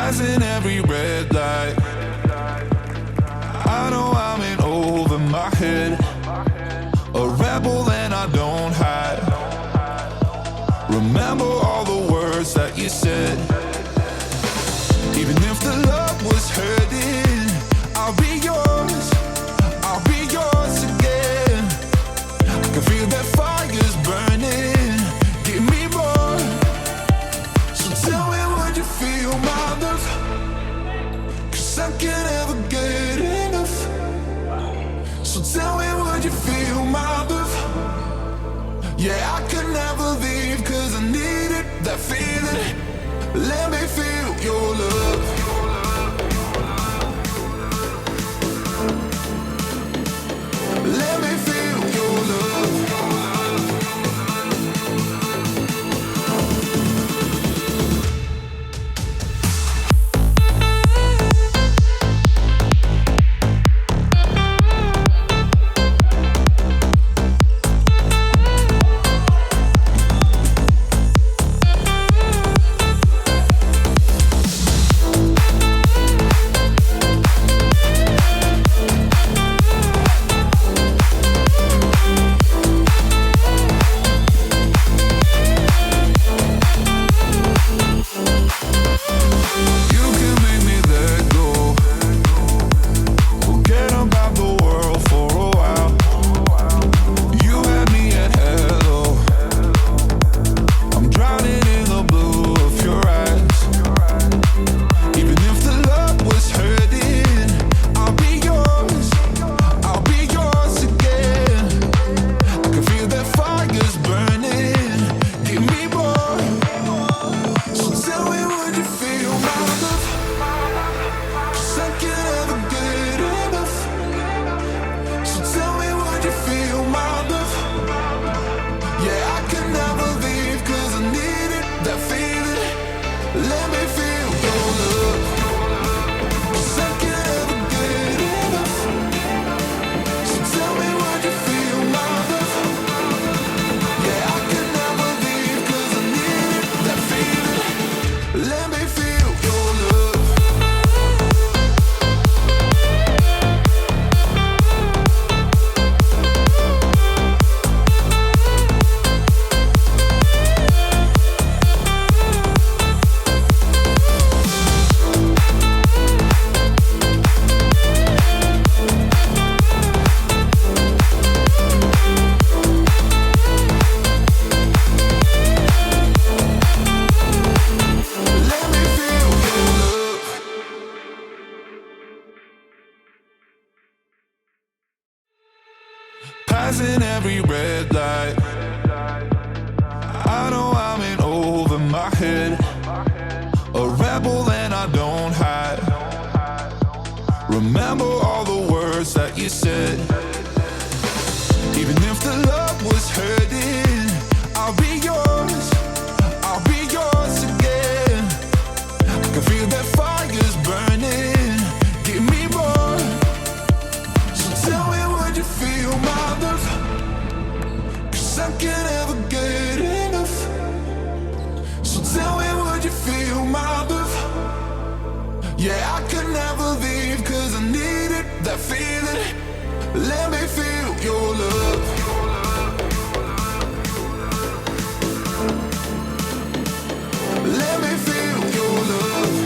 Passing every red light. I know I'm in over my head, a rebel and I don't hide. Remember all the words that you said. Even if the love was hurting, I'll be yours, I'll be yours again. I can feel that fire's burning, give me more. So tell me, would you feel my love? 'Cause I can't ever get enough. So tell me, would you feel my love? Yeah, I could never leave 'cause I needed that feeling. Let me feel your love. Let me feel your love. Passing every red light. I know I'm in over my head, a rebel and I don't hide. Remember all the words that you said. Even if the love was hurting, I'll be yours, I'll be yours again. I can feel that fire's burning, give me more. So tell me, would you feel my love? 'Cause I can't ever get enough. So tell me, would you feel my love? Yeah, I could never leave 'cause I needed that feeling. Let me feel your love. Let me feel your love.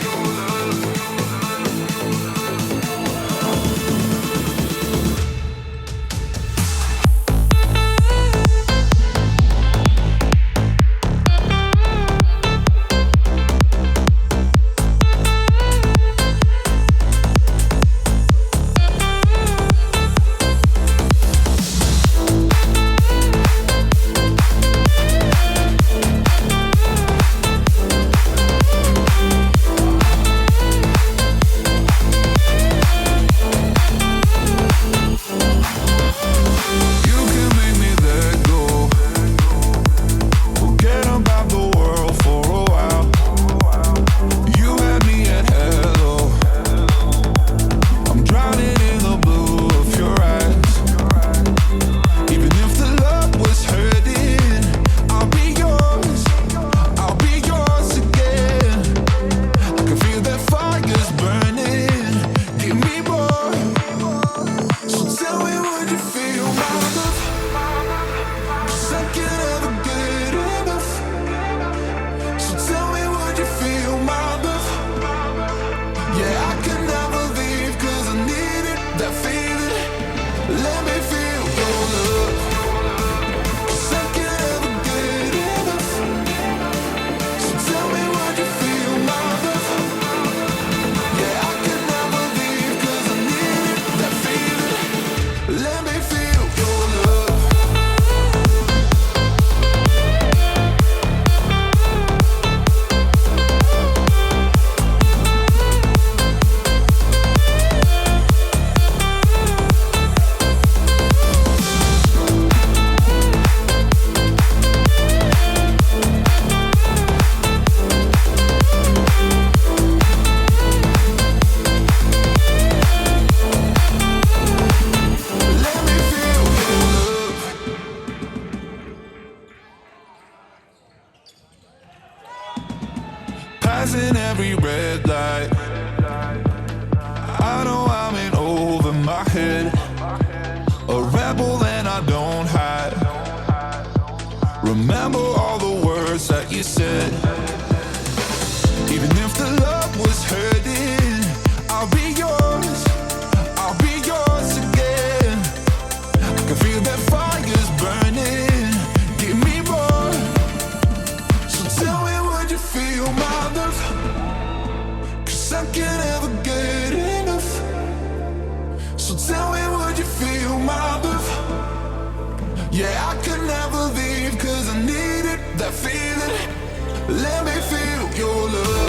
passing every red light. I know I'm in over my head, a rebel and I don't hide. Remember all the words that you said. Even if the love was hurting, I'll be yours, I'll be yours again. I can feel that fire's burning, give me more. So tell me, would you feel my love? 'Cause I can't ever get enough. So tell me, would you feel my love? Yeah, I could never leave 'cause I needed that feeling. Let me feel your love.